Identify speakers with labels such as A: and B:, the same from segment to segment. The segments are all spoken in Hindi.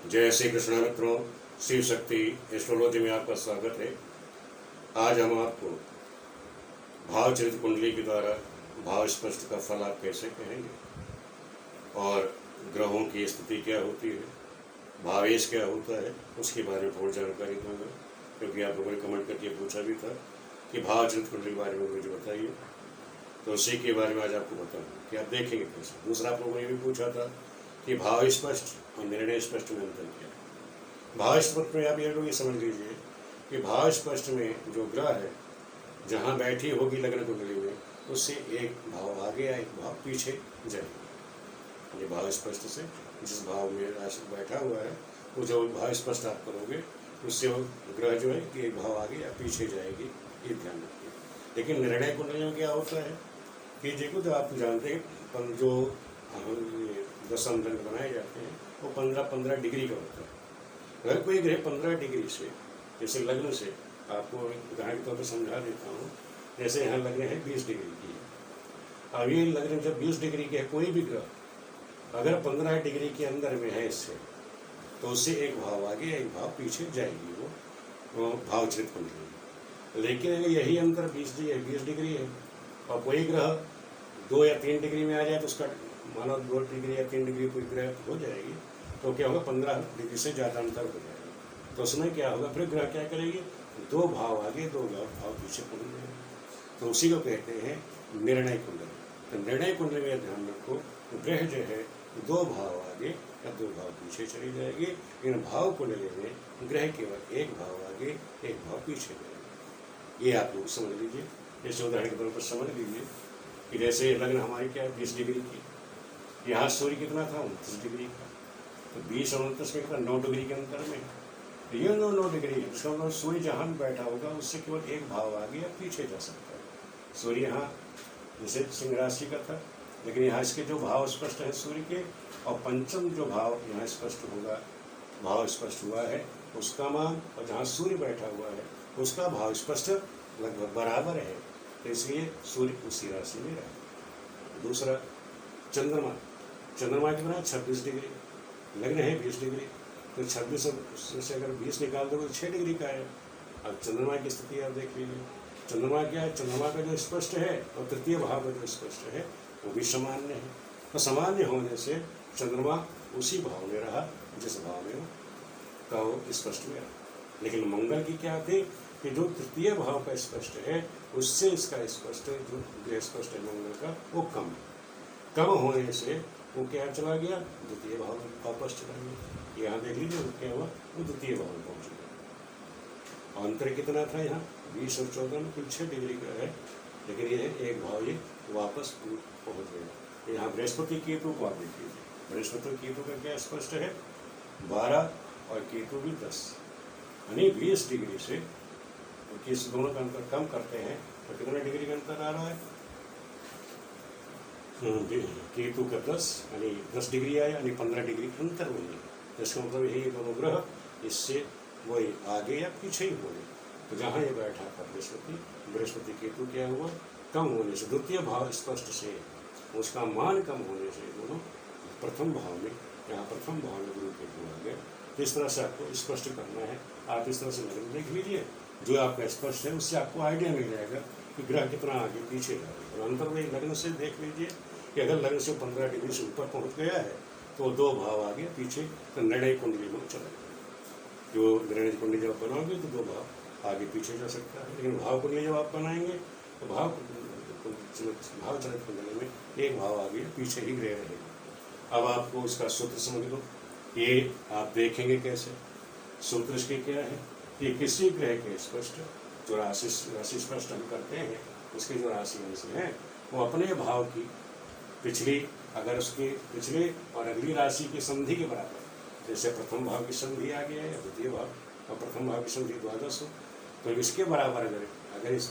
A: जय श्री कृष्ण मित्रों, शिव शक्ति एस्ट्रोलॉजी में आपका स्वागत है। आज हम आपको भाव चरित्र कुंडली के द्वारा भाव स्पष्ट का फल आप कैसे कहेंगे और ग्रहों की स्थिति क्या होती है, भावेश क्या होता है, उसके बारे में थोड़ी जानकारी दूंगा। क्योंकि आप लोगों ने कमेंट करके पूछा भी था कि भाव चरित्र कुंडली के बारे में मुझे बताइए, तो उसी के बारे में आज आपको बताऊँगा कि आप देखेंगे कैसे। दूसरा आप लोगों ने भी पूछा था कि भाव स्पष्ट और निर्णय स्पष्ट में अंतर क्या है। भाव स्पष्ट में आप ये लोग ये समझ लीजिए कि भाव स्पष्ट में जो ग्रह है जहाँ बैठी होगी लग्न कुंडली में, उससे एक भाव आगे या एक भाव पीछे जाएगा। ये भाव स्पष्ट से जिस भाव में राशि बैठा हुआ है वो जो भाव स्पष्ट आप करोगे उससे वो ग्रह जो है कि एक भाव आगे या पीछे जाएगी, ये ध्यान रखिए। लेकिन निर्णय कुंडली में क्या होता है कि देखो, तो आप जानते हैं जो दशम रंग बनाए जाते हैं वो 15-15 डिग्री का होता है। अगर कोई ग्रह 15 डिग्री से, जैसे लग्न से, आपको उदाहरण के तौर पर समझा देता हूँ। जैसे यहाँ लग्न है 20 डिग्री की है। अब ये लग्न जब 20 डिग्री के है, कोई भी ग्रह अगर 15 डिग्री के अंदर में है इससे, तो उससे एक भाव आगे एक भाव पीछे जाएगी वो भाव चरित्र कुंडली। लेकिन अगर यही अंतर 20 डिग्री है और कोई ग्रह 2 या 3 डिग्री में आ जाए, तो उसका मानो 2 डिग्री या 3 डिग्री कोई ग्रह हो जाएगी, तो क्या होगा, 15 डिग्री से ज़्यादा अंतर हो जाएगा। तो उसमें क्या होगा, फिर ग्रह क्या करेगी, 2 भाव आगे 2 भाव पीछे पड़ जाएंगे। तो उसी को कहते हैं निर्णय कुंडली। तो निर्णय कुंडली में ध्यान रखो, ग्रह जो है 2 भाव आगे या 2 भाव पीछे चली जाएगी। इन भाव कुंडली में ग्रह केवल एक भाव आगे एक भाव पीछे जाएगी। ये आप लोग समझ लीजिए। जैसे उदाहरण के तौर पर समझ लीजिए कि जैसे लग्न हमारी क्या है 20 डिग्री की, यहाँ सूर्य कितना था 29 डिग्री का, तो 20 और 29 में कितना 9 डिग्री के अंतर में, तो ये 9 डिग्री है। इसका मतलब सूर्य जहाँ भी बैठा होगा उससे केवल एक भाव आगे या पीछे जा सकता है। सूर्य यहाँ जैसे सिंह राशि का था, लेकिन यहाँ इसके जो भाव स्पष्ट है सूर्य के, और पंचम जो भाव यहाँ स्पष्ट होगा, भाव स्पष्ट हुआ है उसका मान, और जहाँ सूर्य बैठा हुआ है उसका भाव स्पष्ट लगभग बराबर है, तो इसलिए सूर्य उसी राशि में रहा। दूसरा चंद्रमा कितना 26 डिग्री, लग्न है 20 डिग्री, तो 26 से अगर 20 निकाल दोगे तो 6 डिग्री का है। अब चंद्रमा की स्थिति आप देख लीजिए। चंद्रमा क्या है, चंद्रमा का जो स्पष्ट है और तृतीय भाव का जो स्पष्ट है वो भी सामान्य है। तो सामान्य होने से चंद्रमा उसी भाव में रहा जिस भाव में का वो स्पष्ट में रहा। लेकिन मंगल की क्या थी कि जो तृतीय भाव का स्पष्ट है उससे इसका स्पष्ट जो गृह स्पष्ट है मंगल का वो कम होने से वो क्या चला गया, द्वितीय भाव में वापस चला गया। यहाँ देख लीजिए वो क्या हुआ, वो द्वितीय भाव में पहुँच गया। अंतर कितना था यहाँ 20 और 14 में, कुल 6 डिग्री का है, लेकिन ये एक भाव ये वापस पहुँच गया। यहाँ बृहस्पति केतु को आप देख लीजिए। बृहस्पति केतु का क्या स्पष्ट है 12 और केतु भी 10, यानी 20 डिग्री से किस दोनों का अंतर कम करते हैं तो कितने डिग्री का अंतर आ रहा है, केतु का 10 यानी 10 डिग्री आया, यानी 15 डिग्री अंतर हुई है। इसका मतलब यही दोनों ग्रह इससे वही आगे या पीछे ही हुए। तो जहाँ ये बैठा था बृहस्पति केतु क्या हुआ, कम होने से, द्वितीय भाव स्पष्ट से उसका मान कम होने से दोनों प्रथम भाव में, यहाँ प्रथम भाव में गुरु केतु आ गए। तो इस तरह से आपको स्पष्ट करना है। आप इस तरह से लग्न देख लीजिए, जो आपका स्पष्ट है उससे आपको आइडिया मिल जाएगा कि ग्रह कितना आगे पीछे जा रहा है। और अंतर में लग्न से देख लीजिए कि अगर लग्न से 15 डिग्री से ऊपर पहुंच गया है तो 2 भाव आगे पीछे, तो निर्णय कुंडली में चला जाएगा। जो निर्णय कुंडली जब आप बनाओगे तो 2 भाव आगे पीछे जा सकता है। लेकिन भाव कुंडली जब आप बनाएंगे तो भाव चरित्र कुंडली में एक भाव आगे पीछे ही ग्रह रहेगा। अब आपको इसका सूत्र समझ लो, ये आप देखेंगे कैसे। सूत्र इसके क्या है कि किसी ग्रह के स्पष्ट जो राशि स्पष्ट हम करते हैं, उसके जो राशि अंश हैं वो अपने भाव की पिछली, अगर उसके पिछले और अगली राशि की संधि के बराबर, जैसे प्रथम भाव की संधि आ गया या द्वितीय भाव और प्रथम भाव की संधि 12 हो, तो इसके बराबर अगर इस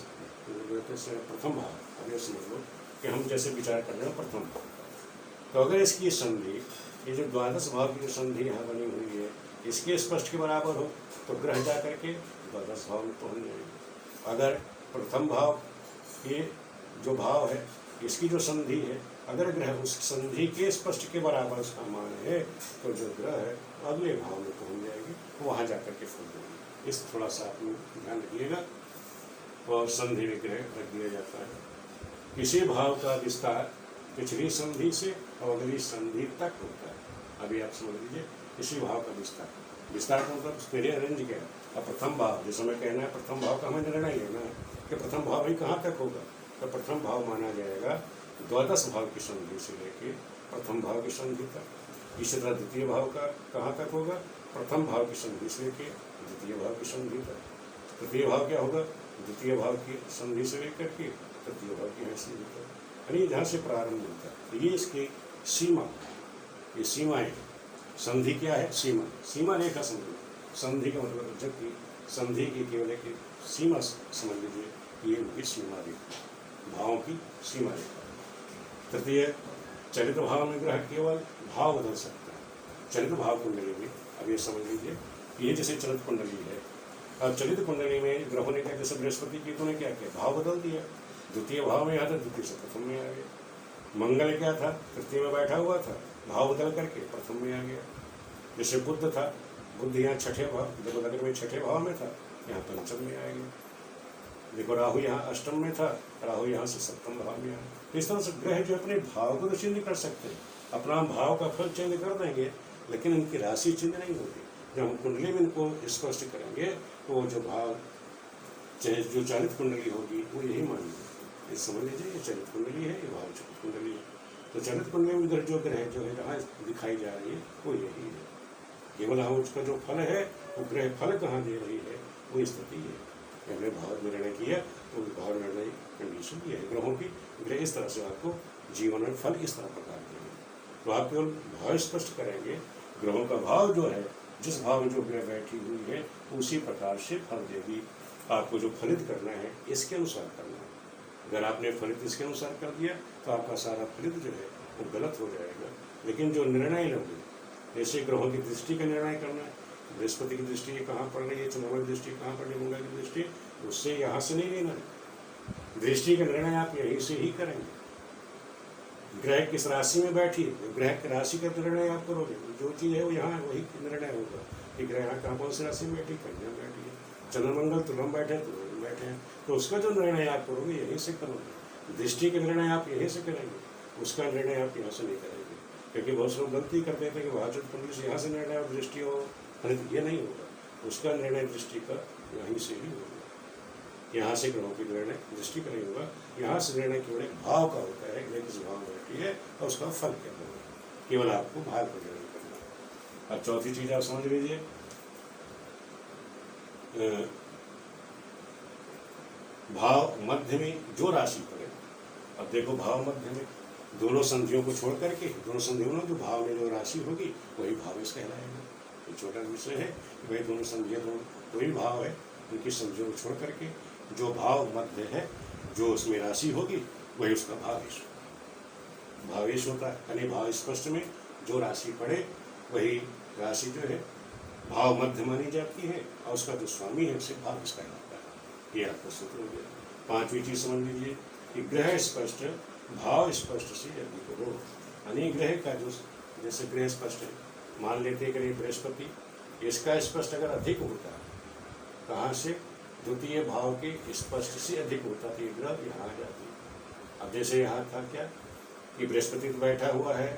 A: प्रथम भाव, अगर समझ लो कि हम जैसे विचार कर रहे हैं प्रथम भाव, तो अगर इसकी संधि, ये जो 12 भाव की जो संधि यहाँ बनी हुई है, इसके स्पष्ट के बराबर हो तो ग्रह जा करके 12 भाव में पहुँच जाएगा। अगर प्रथम भाव के जो भाव है इसकी जो संधि है, अगर ग्रह उस संधि के स्पष्ट के बराबर उसका मान है, तो जो ग्रह है अगले भाव में पहुंच जाएगी, वहाँ जाकर के फल देंगे। इस थोड़ा सा आप लोग ध्यान रखिएगा। और संधि विग्रह रख दिया जाता है। किसी भाव का विस्तार पिछली संधि से और अगली संधि तक होता है। अभी आप समझ लीजिए, किसी भाव का विस्तार, विस्तार का मतलब पहले अरेंज किया। अब प्रथम भाव, जैसे मैं कहना है प्रथम भाव का हमें निर्णय लेना है कि प्रथम भाव ही कहाँ तक होगा, तो प्रथम भाव माना जाएगा द्वादश भाव की संधि से लेके प्रथम भाव की संधि तक। इसी तरह द्वितीय भाव का कहाँ तक होगा, प्रथम भाव की संधि से लेके द्वितीय भाव की संधि तक। तृतीय भाव क्या होगा, द्वितीय भाव की संधि से लेकर के तृतीय भाव की संधि तक। यानी जहाँ से प्रारंभ होता है, ये इसकी सीमा, ये सीमाएं। संधि क्या है, सीमा, सीमा रेखा संधि। संधि का मतलब जबकि संधि की केवल एक सीमा समझ लीजिए, ये उनकी सीमा रेखा, भावों की सीमा रेखा। तृतीय, चलित भाव में ग्रह केवल भाव बदल सकता है। चलित भाव कुंडली में अब ये समझ लीजिए, ये जैसे चलित कुंडली है, अब चलित कुंडली में ग्रहों ने क्या, जैसे बृहस्पति केतु ने क्या किया, भाव बदल दिया। द्वितीय भाव में आता, द्वितीय से प्रथम में आ गया। मंगल क्या था, तृतीय में बैठा हुआ था, भाव बदल करके प्रथम में आ गया। जैसे बुध था, बुध यहाँ छठे भाव, जब लग्न में छठे भाव में था, यहाँ पंचम में आ गया। देखो राहु यहाँ अष्टम में था, राहु यहाँ से सप्तम भाव में आया। तो इस तरह से ग्रह जो अपने भाव को तो चेंज कर सकते हैं, अपना भाव का फल चेंज कर देंगे, लेकिन इनकी राशि चेंज नहीं होती। जब हम कुंडली में इनको स्पष्ट करेंगे तो जो भाव, चाहे जो चालित कुंडली होगी वो यही मानेंगे। ये समझ लीजिए, ये चलित कुंडली है, ये भाव चालित कुंडली है। तो चलित कुंडली में इधर जो ग्रह जो है जहाँ दिखाई जा रही है वो यही है। केवल हम उसका जो फल है, वो ग्रह फल कहाँ दे रही है, वो स्थिति है। हमने भाव निर्णय किया तो भाव निर्णय कंडीशन ये है ग्रहों की। ग्रह इस तरह से आपको जीवन में फल इस तरह प्रकार देंगे। तो आप केवल भाव स्पष्ट करेंगे, ग्रहों का भाव जो है, जिस भाव में जो ग्रह बैठी हुई है उसी प्रकार से फल देगी। आपको जो फलित करना है इसके अनुसार करना है। अगर आपने फलित इसके अनुसार कर दिया तो आपका सारा फलित जो है वो गलत हो जाएगा। लेकिन जो निर्णय लोगे, जैसे ग्रहों की दृष्टि का निर्णय करना है, बृहस्पति की दृष्टि कहाँ पड़ रही है, चंद्रमा की दृष्टि कहाँ पड़ रही है, मंगल की दृष्टि, उससे यहाँ से नहीं लेना है। दृष्टि का निर्णय आप यहीं से ही करेंगे। ग्रह किस राशि में बैठी है, ग्रह की राशि का निर्णय आप करोगे। जो चीज़ है वो यहाँ वही निर्णय होगा कि ग्रह यहाँ कहाँ कौन सी राशि में बैठी, कन्या में बैठी है, चंद्रमंगल तुलम बैठे तो बैठे हैं, तो उसका जो निर्णय आप करोगे यहीं से करोगे। दृष्टि का निर्णय आप यहीं से करेंगे, उसका निर्णय आप यहाँ से नहीं करेंगे। क्योंकि बहुत से लोग गलती करते थे कि भाजपा कुंडली से यहाँ से निर्णय और दृष्टि हो, ये नहीं होगा। उसका निर्णय दृष्टि का यहीं से ही होगा। यहाँ से ग्रहों की निर्णय दृष्टि का नहीं होगा, यहाँ से निर्णय केवल एक भाव का होता है, किस भाव में बैठी है और उसका फल क्या होगा। केवल आपको भाव का निर्णय करना है। अब चौथी चीज आप समझ लीजिए, भाव मध्य में जो राशि पड़े। अब देखो भाव मध्य में दोनों संधियों को छोड़ करके, दोनों संधियों में जो भाव में जो राशि होगी वही भाव इस कहलाएगा। ये छोटा विषय है कि भाई दोनों संधियाँ, दोनों वही भाव है, उनकी संधियों को छोड़ करके जो भाव मध्य है, जो उसमें राशि होगी वही उसका भावेश, भावेश होता है। यानी भाव स्पष्ट में जो राशि पड़े वही राशि जो है भाव मध्य मानी जाती है, और उसका जो स्वामी है उसे भाव इसका कहलाता है। ये आपका सूत्र हो गया। पांचवी चीज समझ लीजिए कि ग्रह स्पष्ट भाव स्पष्ट से अधिक हो। यानी ग्रह का जो, जैसे ग्रह स्पष्ट है, मान लेते हैं कि बृहस्पति, इसका स्पष्ट अगर अधिक होता है, कहाँ से, द्वितीय भाव के स्पष्ट से अधिक होता तो ये ग्रह यहाँ आ जाती। अब जैसे यहाँ था क्या कि बृहस्पति तो बैठा हुआ है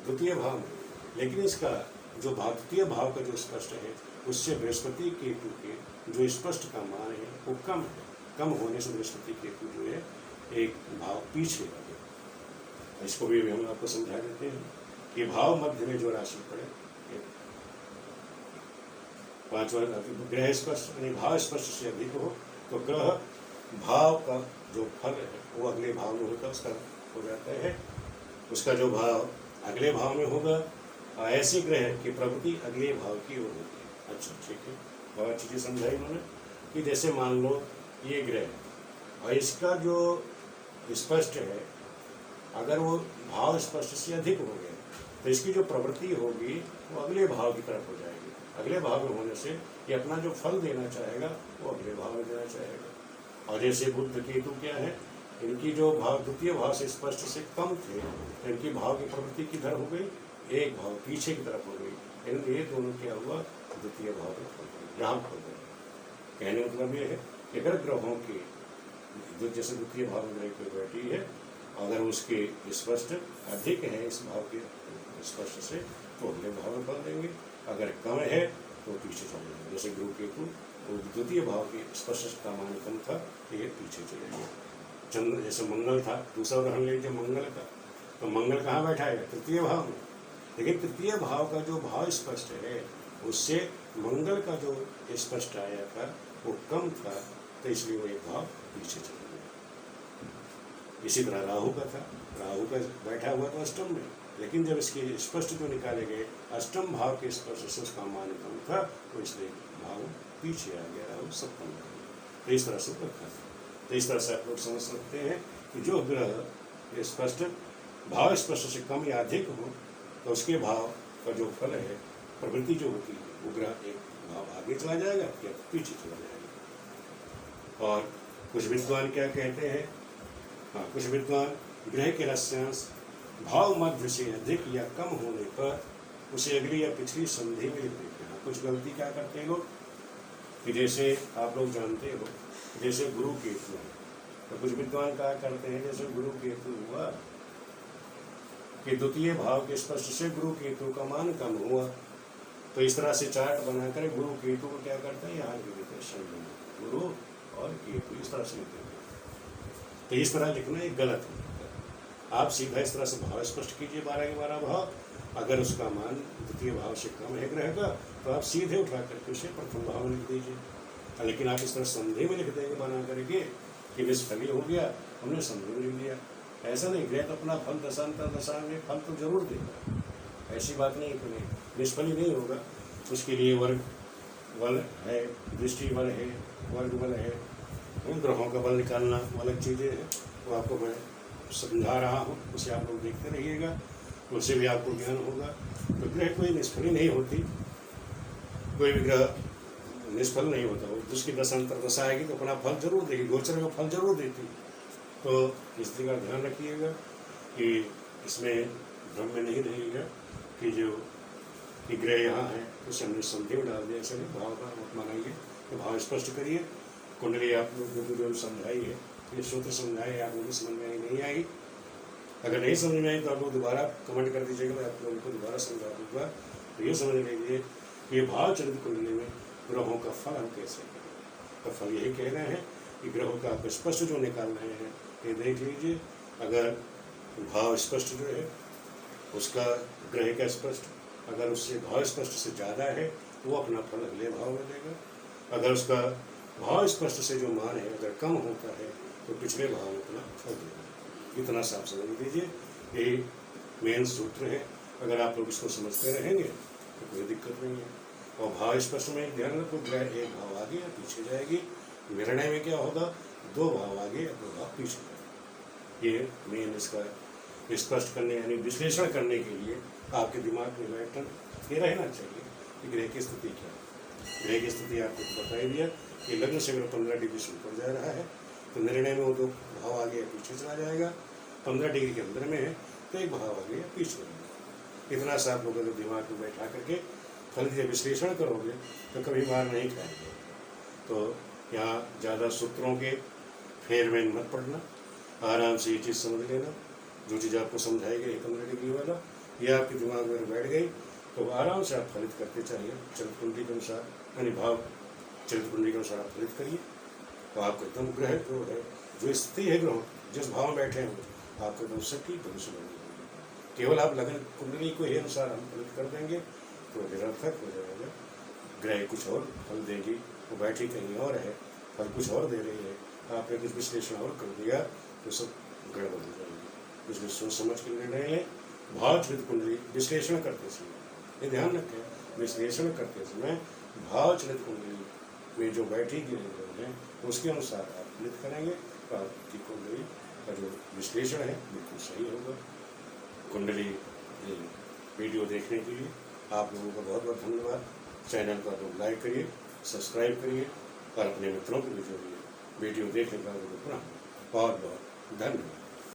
A: द्वितीय भाव में, लेकिन इसका जो भाव द्वितीय भाव का जो स्पष्ट है उससे बृहस्पति केतु के जो स्पष्ट का मान है वो कम है। कम होने से बृहस्पति केतु जो है एक भाव पीछे आ गया। इसको भी हम आपको समझा देते हैं कि भाव मध्य में जो राशि पड़े, पांचवा ग्रह स्पष्ट यानी भाव स्पष्ट से अधिक हो तो ग्रह भाव का जो फल है वो अगले भाव में होता, उसका हो जाता है, उसका जो भाव अगले भाव में होगा। ऐसे ग्रह की प्रवृत्ति अगले भाव की ओर होती है। अच्छा ठीक है, बहुत चीजें समझाई उन्होंने कि जैसे मान लो ये ग्रह और इसका जो स्पष्ट है, अगर वो भाव स्पष्ट से अधिक हो गया तो इसकी जो प्रवृत्ति होगी वो अगले भाव की तरफ हो जाएगी। अगले भाव में होने से ये अपना जो फल देना चाहेगा वो अगले भाव में देना चाहेगा। और जैसे बुध केतु क्या है, इनकी जो भाव द्वितीय भाव से स्पष्ट से कम थे, इनकी भाव की प्रवृत्ति किधर हो गई, एक भाव पीछे की तरफ हो गई। ये दोनों क्या हुआ, द्वितीय भाव में खोल गए, राहु खोल गए। कहने मतलब ये है कि अगर ग्रहों के जो जैसे द्वितीय भाव में ग्रह कोई बैठी है, अगर उसके स्पष्ट अधिक है इस भाव के स्पष्ट से तो अगले भाव में फल देंगे, अगर कम है तो पीछे चले जाएंगे। जैसे गुरु केतु वो द्वितीय भाव के स्पष्ट का मान कम था, ये पीछे चले गए। चंद्र जैसे मंगल था, दूसरा उदाहरण ले लीजिए मंगल का, तो मंगल कहाँ बैठा है, तृतीय भाव में। लेकिन तृतीय भाव का जो भाव स्पष्ट है उससे मंगल का जो स्पष्ट आया था वो कम था, तो इसलिए वो एक भाव पीछे चले गए। इसी तरह राहु का था, राहु का बैठा हुआ तो अष्टम में, लेकिन जब इसके स्पष्ट जो निकाले गए अष्टम भाव के स्पष्ट से उसका मान कम था, तो इसलिए भाव पीछे आ गया, राहु सप्तम में। तो इस तरह से रखा था। तो इस तरह से आप लोग समझ सकते हैं कि जो ग्रह स्पष्ट भाव स्पष्ट से कम या अधिक हो तो उसके भाव का जो फल है, प्रवृत्ति जो होती है, वो ग्रह एक भाव आगे चला जाएगा या पीछे चला जाएगा। और कुछ विद्वान क्या कहते हैं, हाँ कुछ विद्वान ग्रह के रस्यांश भाव मध्य से अधिक या कम होने पर उसे अगली या पिछली संधि में लिख देते हैं। कुछ गलती क्या करते हैं लोग कि जैसे आप लोग जानते हो, जैसे गुरु केतु है, तो कुछ विद्वान क्या करते हैं, जैसे गुरु केतु हुआ कि द्वितीय भाव के स्पष्ट से गुरु केतु का मान कम हुआ, तो इस तरह से चार्ट बनाकर गुरु केतु को क्या करते हैं, यहाँ लिख देते हैं संधि, गुरु और केतु इस तरह से लिखते हैं। तो इस तरह लिखना एक गलत है। आप सीधा इस तरह से भाव स्पष्ट कीजिए 12 के 12 भाव, अगर उसका मान द्वितीय भाव से कम है ग्रह का तो आप सीधे उठा करके उसे प्रथम भाव में लिख दीजिए। लेकिन आप इस तरह संधि में लिख देंगे बना करके कि निष्फली हो गया, हमने संधि में लिख दिया। ऐसा नहीं, ग्रह तो अपना फल दशांतर दशा में फल तो जरूर देगा, ऐसी बात नहीं कि निष्फली नहीं होगा। उसके लिए वर्ग बल है, दृष्टि बल है, वर्ग बल है, उन ग्रहों का बल निकालना अलग चीज़ें हैं, वो आपको मैं समझा रहा हूँ, उसे आप लोग देखते रहिएगा, उससे भी आपको ज्ञान होगा। तो ग्रह कोई निष्फली नहीं होती, कोई भी ग्रह निष्फल नहीं होता, जिसकी दशांतर दशा आएगी तो अपना फल जरूर देगी, गोचर का फल जरूर देती। तो इस चीज़ का ध्यान रखिएगा कि इसमें भ्रम में नहीं रहिएगा कि जो कि ग्रह यहाँ है उसे हमने संधि में डाल दिया, ऐसे नहीं, भाव का मत मानाइए, तो भाव स्पष्ट करिए। कुंडली आप लोग जो समझाई है, ये सूत्र समझाए, आप लोगों समझ में नहीं आई, अगर नहीं समझ में आई तो आप लोग दोबारा कमेंट कर दीजिएगा, मैं आप लोगों को दोबारा समझा दूँगा। तो ये समझ लीजिए कि ये भाव चरित कुंडली में ग्रहों का फल हम कैसे करें। तो फल यही कह रहे हैं कि ग्रहों का आप स्पष्ट जो निकाल रहे हैं ये देख लीजिए। अगर भाव स्पष्ट जो है उसका ग्रह का स्पष्ट, अगर उससे भाव स्पष्ट से ज़्यादा है तो वो अपना फल अगले भाव में देगा। अगर उसका भाव स्पष्ट से जो मान है अगर कम होता है तो पिछले भाव में अपना फल देगा। इतना साफ समझ लीजिए, यही मेन सूत्र है। अगर आप लोग इसको समझते रहेंगे तो कोई दिक्कत नहीं है। और भाव स्पष्ट में ध्यान रखो, ग्रह एक भाव आगे या पीछे जाएगी, निर्णय में क्या होगा, 2 भाव आगे या 2 भाव पीछे जाएगी। ये मेन इसका स्पष्ट करने यानी विश्लेषण करने के लिए आपके दिमाग में बैठन ये रहना चाहिए कि ग्रह की स्थिति क्या है। ग्रह की स्थिति आपको बता ही दिया कि लग्न से अगर 15 डिग्री से ऊपर जा रहा है तो निर्णय में वो 2 भाव आगे या पीछे चला जाएगा, 15 डिग्री के अंदर में है तो 1 भाव आगे या पीछे जाएगा। इतना सा आप लोग अगर दिमाग में बैठा करके फल जब विश्लेषण करोगे तो कभी मार नहीं खाएंगे। तो यहाँ ज़्यादा सूत्रों के फेर में मत पड़ना, आराम से ये चीज़ समझ लेना। जो चीज़ आपको समझाई गई 15 डिग्री वाला, ये आपके दिमाग में बैठ गई तो आराम से आप फलित करते चाहिए चरित कुंडली के अनुसार, यानी भाव चरित कुंडली के अनुसार आप फलित करिए। तो आपको एकदम ग्रह जो है, जो स्थिति है ग्रह जिस भाव में बैठे हैं आपको एकदम सटी भविष्य बनेगी। केवल आप लगन कुंडली को ही अनुसार हम फलित कर देंगे तो निरर्थक हो जाएगा। ग्रह कुछ और फल देगी, वो बैठी कहीं और है, फल कुछ और दे रही है, आपने कुछ विश्लेषण और कर दिया तो सब गड़बड़ हो जाएगी। इसलिए सोच समझ के निर्णय लें। भाव चरित कुंडली विश्लेषण करते समय ये ध्यान रखें, विश्लेषण करते समय भाव चरित कुंडली में जो बैठी गिरे हैं उसके अनुसार आप फलित करेंगे तो आपकी कुंडली का जो विश्लेषण है बिल्कुल सही होगा। कुंडली वीडियो देखने के लिए आप लोगों का बहुत बहुत धन्यवाद। चैनल को आप लाइक करिए, सब्सक्राइब करिए और अपने मित्रों को भी जोड़िए। वीडियो देखने का बहुत बहुत धन्यवाद।